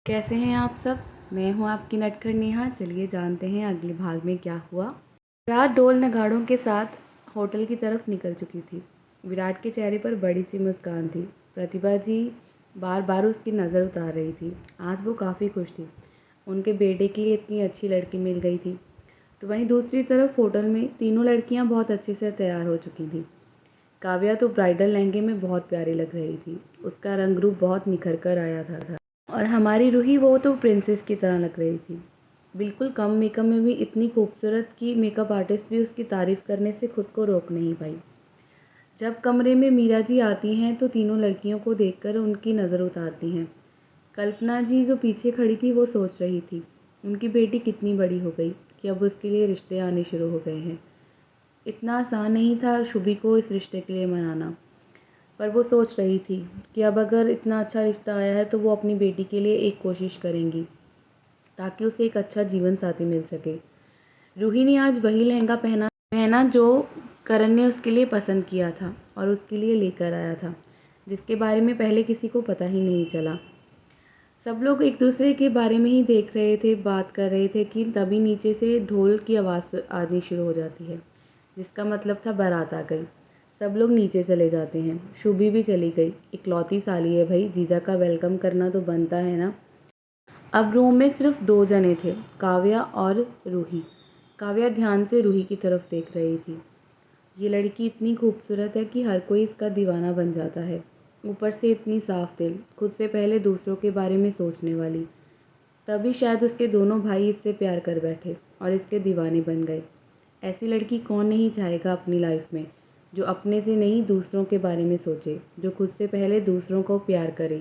कैसे हैं आप सब। मैं हूं आपकी नटखट नेहा। चलिए जानते हैं अगले भाग में क्या हुआ। रात ढोल नगाड़ों के साथ होटल की तरफ निकल चुकी थी। विराट के चेहरे पर बड़ी सी मुस्कान थी। प्रतिभा जी बार बार उसकी नज़र उतार रही थी। आज वो काफ़ी खुश थी। उनके बेटे के लिए इतनी अच्छी लड़की मिल गई थी। तो वहीं दूसरी तरफ होटल में तीनों लड़कियां बहुत अच्छे से तैयार हो चुकी थीं। काव्या तो ब्राइडल लहंगे में बहुत प्यारी लग रही थी। उसका रंग रूप बहुत निखर कर आया था। और हमारी रूही, वो तो प्रिंसेस की तरह लग रही थी। बिल्कुल कम मेकअप में भी इतनी खूबसूरत कि मेकअप आर्टिस्ट भी उसकी तारीफ़ करने से खुद को रोक नहीं पाई। जब कमरे में मीरा जी आती हैं तो तीनों लड़कियों को देखकर उनकी नज़र उतारती हैं। कल्पना जी जो पीछे खड़ी थी वो सोच रही थी उनकी बेटी कितनी बड़ी हो गई कि अब उसके लिए रिश्ते आने शुरू हो गए हैं। इतना आसान नहीं था शुभी को इस रिश्ते के लिए मनाना, पर वो सोच रही थी कि अब अगर इतना अच्छा रिश्ता आया है तो वो अपनी बेटी के लिए एक कोशिश करेंगी ताकि उसे एक अच्छा जीवन साथी मिल सके। रूही ने आज वही लहंगा पहना जो करण ने उसके लिए पसंद किया था और उसके लिए लेकर आया था, जिसके बारे में पहले किसी को पता ही नहीं चला। सब लोग एक दूसरे के बारे में ही देख रहे थे, बात कर रहे थे कि तभी नीचे से ढोल की आवाज़ आनी शुरू हो जाती है, जिसका मतलब था बारात आ गई। सब लोग नीचे चले जाते हैं। शुभी भी चली गई। इकलौती साली है भाई, जीजा का वेलकम करना तो बनता है ना। अब रूम में सिर्फ 2 जने थे, काव्या और रूही। काव्या ध्यान से रूही की तरफ देख रही थी। ये लड़की इतनी खूबसूरत है कि हर कोई इसका दीवाना बन जाता है। ऊपर से इतनी साफ दिल, खुद से पहले दूसरों के बारे में सोचने वाली। तभी शायद उसके दोनों भाई इससे प्यार कर बैठे और इसके दीवाने बन गए। ऐसी लड़की कौन नहीं चाहेगा अपनी लाइफ में, जो अपने से नहीं दूसरों के बारे में सोचे, जो खुद से पहले दूसरों को प्यार करे।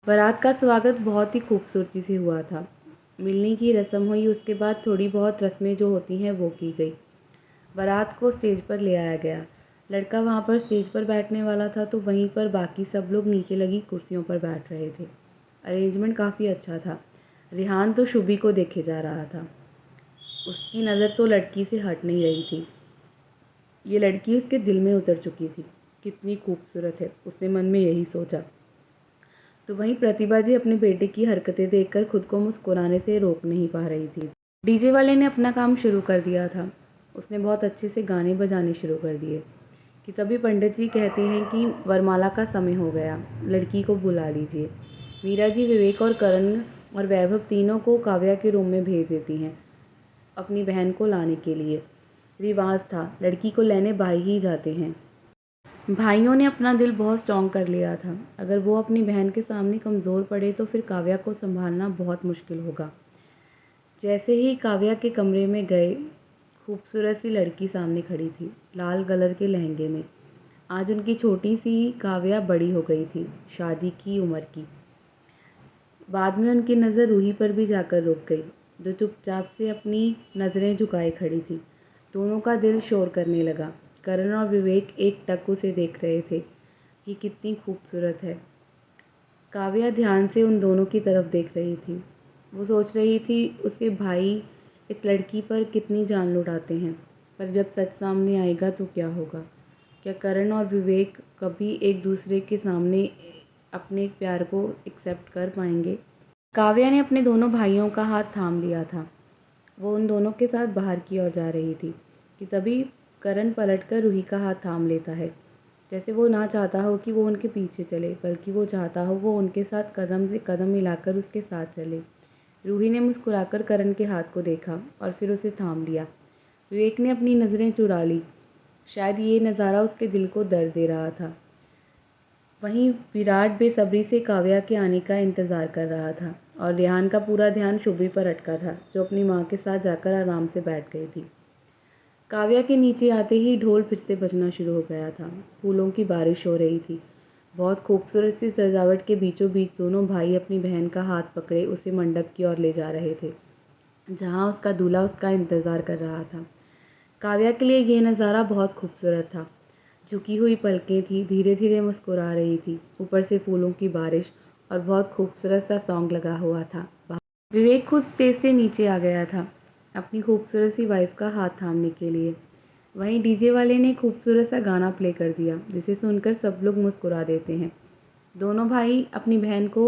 बारात का स्वागत बहुत ही खूबसूरती से हुआ था। मिलने की रस्म हुई, उसके बाद थोड़ी बहुत रस्में जो होती हैं वो की गई। बारात को स्टेज पर ले आया गया। लड़का वहाँ पर स्टेज पर बैठने वाला था तो वहीं पर बाकी सब लोग नीचे लगी कुर्सियों पर बैठ रहे थे। अरेंजमेंट काफ़ी अच्छा था। रिहान तो शुभी को देखे जा रहा था। उसकी नज़र तो लड़की से हट नहीं रही थी। ये लड़की उसके दिल में उतर चुकी थी। कितनी खूबसूरत है, उसने मन में यही सोचा। तो वहीं प्रतिभा जी अपने बेटे की हरकतें देखकर खुद को मुस्कुराने से रोक नहीं पा रही थी। डीजे वाले ने अपना काम शुरू कर दिया था। उसने बहुत अच्छे से गाने बजाने शुरू कर दिए कि तभी पंडित जी कहते हैं कि वरमाला का समय हो गया, लड़की को बुला लीजिए। मीरा जी विवेक और करण और वैभव तीनों को काव्या के रूम में भेज देती हैं अपनी बहन को लाने के लिए। रिवाज था, लड़की को लेने भाई ही जाते हैं। भाइयों ने अपना दिल बहुत स्ट्रॉन्ग कर लिया था। अगर वो अपनी बहन के सामने कमज़ोर पड़े तो फिर काव्या को संभालना बहुत मुश्किल होगा। जैसे ही काव्या के कमरे में गए, खूबसूरत सी लड़की सामने खड़ी थी, लाल कलर के लहंगे में। आज उनकी छोटी सी काव्या बड़ी हो गई थी, शादी की उम्र की। बाद में उनकी नज़र रूही पर भी जाकर रुक गई, जो चुपचाप से अपनी नज़रें झुकाए खड़ी थी। दोनों का दिल शोर करने लगा। करण और विवेक एक टक उसे देख रहे थे कि कितनी खूबसूरत है। काव्या ध्यान से उन दोनों की तरफ देख रही थी। वो सोच रही थी उसके भाई इस लड़की पर कितनी जान लुटाते हैं, पर जब सच सामने आएगा तो क्या होगा। क्या करण और विवेक कभी एक दूसरे के सामने अपने प्यार को एक्सेप्ट कर पाएंगे। काव्या ने अपने दोनों भाइयों का हाथ थाम लिया था। वो उन दोनों के साथ बाहर की ओर जा रही थी कि तभी करण पलटकर रूही का हाथ थाम लेता है, जैसे वो ना चाहता हो कि वो उनके पीछे चले, बल्कि वो चाहता हो वो उनके साथ कदम से कदम मिलाकर उसके साथ चले। रूही ने मुस्कुराकर करण के हाथ को देखा और फिर उसे थाम लिया। विवेक ने अपनी नज़रें चुरा ली। शायद ये नज़ारा उसके दिल को दर्द दे रहा था। वहीं विराट बेसब्री से काव्या के आने का इंतज़ार कर रहा था और रेहान का पूरा ध्यान शुभी पर अटका था, जो अपनी माँ के साथ जाकर आराम से बैठ गई थी। काव्या के नीचे आते ही ढोल फिर से बजना शुरू हो गया था। फूलों की बारिश हो रही थी। बहुत खूबसूरत सी सजावट के बीचों बीच दोनों भाई अपनी बहन का हाथ पकड़े उसे मंडप की ओर ले जा रहे थे, जहाँ उसका दूल्हा उसका इंतज़ार कर रहा था। काव्या के लिए ये नज़ारा बहुत खूबसूरत था। झुकी हुई पलकें थी, धीरे धीरे मुस्कुरा रही थी। ऊपर से फूलों की बारिश और बहुत खूबसूरत सा सॉन्ग लगा हुआ था। विवेक खुद स्टेज से नीचे आ गया था अपनी खूबसूरत सी वाइफ का हाथ थामने के लिए। वहीं डीजे वाले ने खूबसूरत सा गाना प्ले कर दिया, जिसे सुनकर सब लोग मुस्कुरा देते हैं। दोनों भाई अपनी बहन को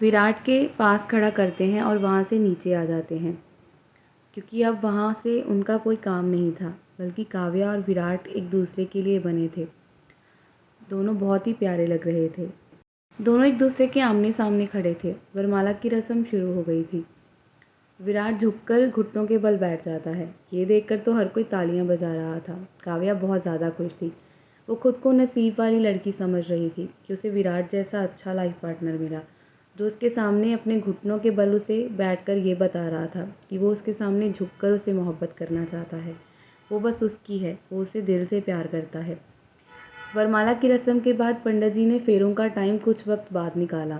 विराट के पास खड़ा करते हैं और वहाँ से नीचे आ जाते हैं, क्योंकि अब वहाँ से उनका कोई काम नहीं था, बल्कि काव्या और विराट एक दूसरे के लिए बने थे। दोनों बहुत ही प्यारे लग रहे थे। दोनों एक दूसरे के आमने सामने खड़े थे। वरमाला की रस्म शुरू हो गई थी। विराट झुककर घुटनों के बल बैठ जाता है। ये देखकर तो हर कोई तालियां बजा रहा था। काव्या बहुत ज़्यादा खुश थी। वो खुद को नसीब वाली लड़की समझ रही थी कि उसे विराट जैसा अच्छा लाइफ पार्टनर मिला, जो उसके सामने अपने घुटनों के बल उसे बैठकर ये बता रहा था कि वो उसके सामने झुककर उसे मोहब्बत करना चाहता है। वो बस उसकी है, वो उसे दिल से प्यार करता है। वरमाला की रस्म के बाद पंडित जी ने फेरों का टाइम कुछ वक्त बाद निकाला।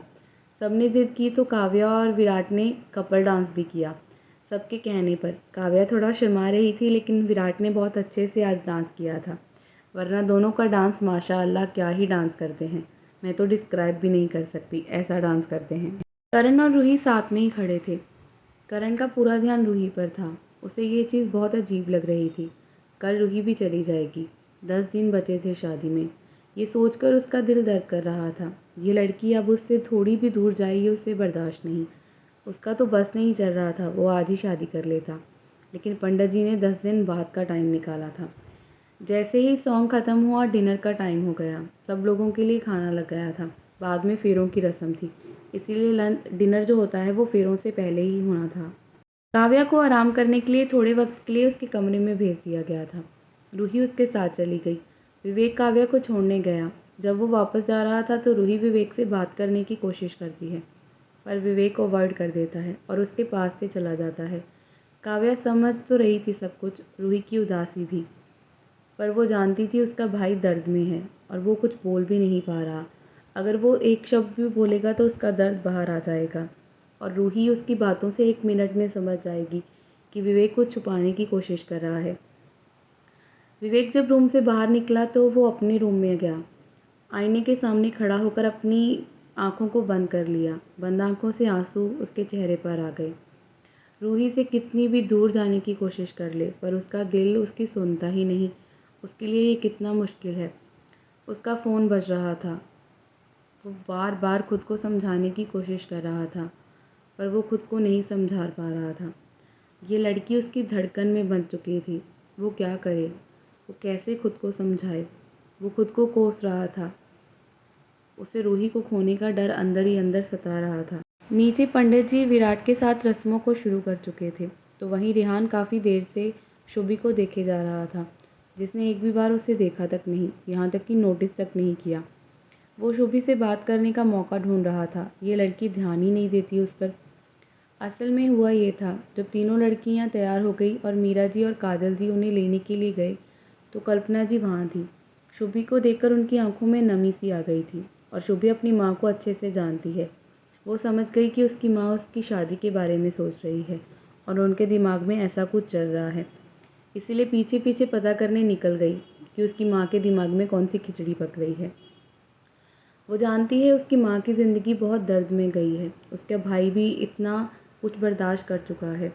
सबने जिद की तो काव्या और विराट ने कपल डांस भी किया। सबके कहने पर काव्या थोड़ा शर्मा रही थी, लेकिन विराट ने बहुत अच्छे से आज डांस किया था। वरना दोनों का डांस माशाअल्लाह क्या ही डांस करते हैं। मैं तो डिस्क्राइब भी नहीं कर सकती, ऐसा डांस करते हैं। करण और रूही साथ में ही खड़े थे। करण का पूरा ध्यान रूही पर था। उसे ये चीज़ बहुत अजीब लग रही थी। कल रूही भी चली जाएगी। 10 दिन बचे थे शादी में। ये सोचकर उसका दिल दर्द कर रहा था। ये लड़की अब उससे थोड़ी भी दूर जाए, ये उससे बर्दाश्त नहीं। उसका तो बस नहीं चल रहा था, वो आज ही शादी कर लेता। लेकिन पंडित जी ने 10 दिन बाद का टाइम निकाला था। जैसे ही सॉन्ग ख़त्म हुआ, डिनर का टाइम हो गया। सब लोगों के लिए खाना लग गया था। बाद में फेरों की रस्म थी, इसीलिए डिनर जो होता है वो फेरों से पहले ही होना था। काव्या को आराम करने के लिए थोड़े वक्त के लिए उसके कमरे में भेज दिया गया था। रूही उसके साथ चली गई। विवेक काव्या को छोड़ने गया। जब वो वापस जा रहा था तो रूही विवेक से बात करने की कोशिश करती है, पर विवेक अवॉइड कर देता है और उसके पास से चला जाता है। काव्या समझ तो रही थी सब कुछ, रूही की उदासी भी, पर वो जानती थी उसका भाई दर्द में है और वो कुछ बोल भी नहीं पा रहा। अगर वो एक शब्द भी बोलेगा तो उसका दर्द बाहर आ जाएगा और रूही उसकी बातों से 1 मिनट में समझ जाएगी कि विवेक कुछ छुपाने की कोशिश कर रहा है। विवेक जब रूम से बाहर निकला तो वो अपने रूम में गया। आईने के सामने खड़ा होकर अपनी आंखों को बंद कर लिया। बंद आंखों से आंसू उसके चेहरे पर आ गए। रूही से कितनी भी दूर जाने की कोशिश कर ले, पर उसका दिल उसकी सुनता ही नहीं। उसके लिए ये कितना मुश्किल है। उसका फ़ोन बज रहा था। वो बार बार खुद को समझाने की कोशिश कर रहा था, पर वो खुद को नहीं समझा पा रहा था। ये लड़की उसकी धड़कन में बंध चुकी थी। वो क्या करे? वो कैसे खुद को समझाए? वो खुद को कोस रहा था। उसे रूही को खोने का डर अंदर ही अंदर सता रहा था। नीचे पंडित जी विराट के साथ रस्मों को शुरू कर चुके थे, तो वहीं रेहान काफ़ी देर से शुभी को देखे जा रहा था, जिसने एक भी बार उसे देखा तक नहीं, यहाँ तक कि नोटिस तक नहीं किया। वो शुभी से बात करने का मौका ढूंढ रहा था। ये लड़की ध्यान ही नहीं देती उस पर। असल में हुआ ये था, जब तीनों लड़कियां तैयार हो गई और मीरा जी और काजल जी उन्हें लेने के लिए गए, तो कल्पना जी वहाँ थी। शुभी को देखकर उनकी आंखों में नमी सी आ गई थी और शुभी अपनी माँ को अच्छे से जानती है। वो समझ गई कि उसकी माँ उसकी शादी के बारे में सोच रही है और उनके दिमाग में ऐसा कुछ चल रहा है। इसीलिए पीछे पीछे पता करने निकल गई कि उसकी माँ के दिमाग में कौन सी खिचड़ी पक रही है। वो जानती है उसकी माँ की ज़िंदगी बहुत दर्द में गई है। उसका भाई भी इतना कुछ बर्दाश्त कर चुका है।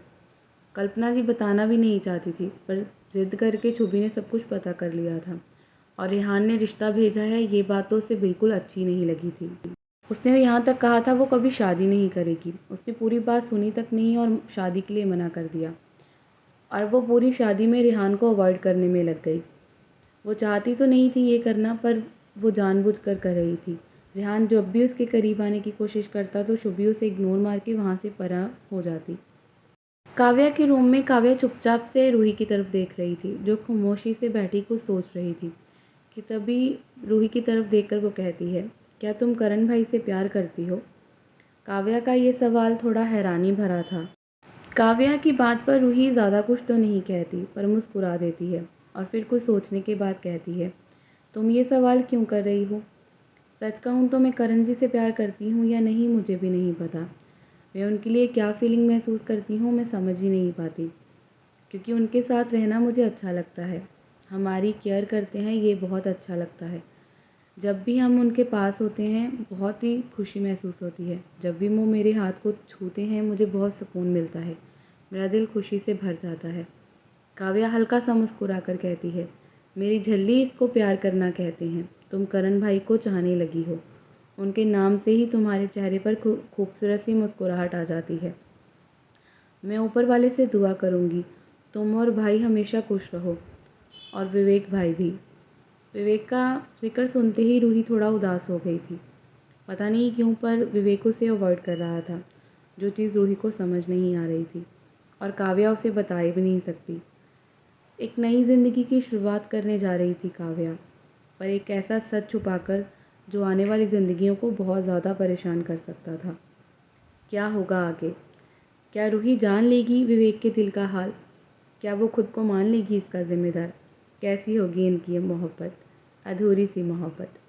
कल्पना जी बताना भी नहीं चाहती थी, पर ज़िद करके शुभी ने सब कुछ पता कर लिया था और रेहान ने रिश्ता भेजा है, ये बात तो उसे बिल्कुल अच्छी नहीं लगी थी। उसने यहाँ तक कहा था वो कभी शादी नहीं करेगी। उसने पूरी बात सुनी तक नहीं और शादी के लिए मना कर दिया, और वो पूरी शादी में रेहान को अवॉइड करने में लग गई। वो चाहती तो नहीं थी ये करना, पर वो जानबूझकर कर रही थी। रेहान जब भी उसके करीब आने की कोशिश करता तो शुभी उसे इग्नोर मार के वहाँ से परा हो जाती। काव्या के रूम में काव्या चुपचाप से रूही की तरफ देख रही थी, जो खामोशी से बैठी कुछ सोच रही थी, कि तभी रूही की तरफ देखकर वो कहती है, क्या तुम करण भाई से प्यार करती हो? काव्या का ये सवाल थोड़ा हैरानी भरा था। काव्या की बात पर रूही ज़्यादा कुछ तो नहीं कहती, पर मुस्कुरा देती है और फिर कुछ सोचने के बाद कहती है, तुम ये सवाल क्यों कर रही हो? सच कहूँ तो मैं करण जी से प्यार करती हूँ या नहीं मुझे भी नहीं पता। मैं उनके लिए क्या फीलिंग महसूस करती हूँ मैं समझ ही नहीं पाती, क्योंकि उनके साथ रहना मुझे अच्छा लगता है। हमारी केयर करते हैं, ये बहुत अच्छा लगता है। जब भी हम उनके पास होते हैं बहुत ही खुशी महसूस होती है। जब भी वो मेरे हाथ को छूते हैं मुझे बहुत सुकून मिलता है। मेरा दिल खुशी से भर जाता है। काव्या हल्का सा मुस्कुरा कर कहती है, मेरी झल्ली इसको प्यार करना कहते हैं। तुम करण भाई को चाहने लगी हो, उनके नाम से ही तुम्हारे चेहरे पर खूबसूरत सी मुस्कुराहट आ जाती है। मैं ऊपर वाले से दुआ करूँगी तुम और भाई हमेशा खुश रहो, और विवेक भाई भी। विवेक का ज़िक्र सुनते ही रूही थोड़ा उदास हो गई थी। पता नहीं क्यों, पर विवेक उसे अवॉइड कर रहा था, जो चीज़ रूही को समझ नहीं आ रही थी और काव्या उसे बता ही भी नहीं सकती। एक नई ज़िंदगी की शुरुआत करने जा रही थी काव्या, पर एक ऐसा सच छुपाकर जो आने वाली ज़िंदगियों को बहुत ज़्यादा परेशान कर सकता था। क्या होगा आगे? क्या रूही जान लेगी विवेक के दिल का हाल? क्या वो खुद को मान लेगी इसका ज़िम्मेदार? कैसी होगी इनकी ये मोहब्बत, अधूरी सी मोहब्बत?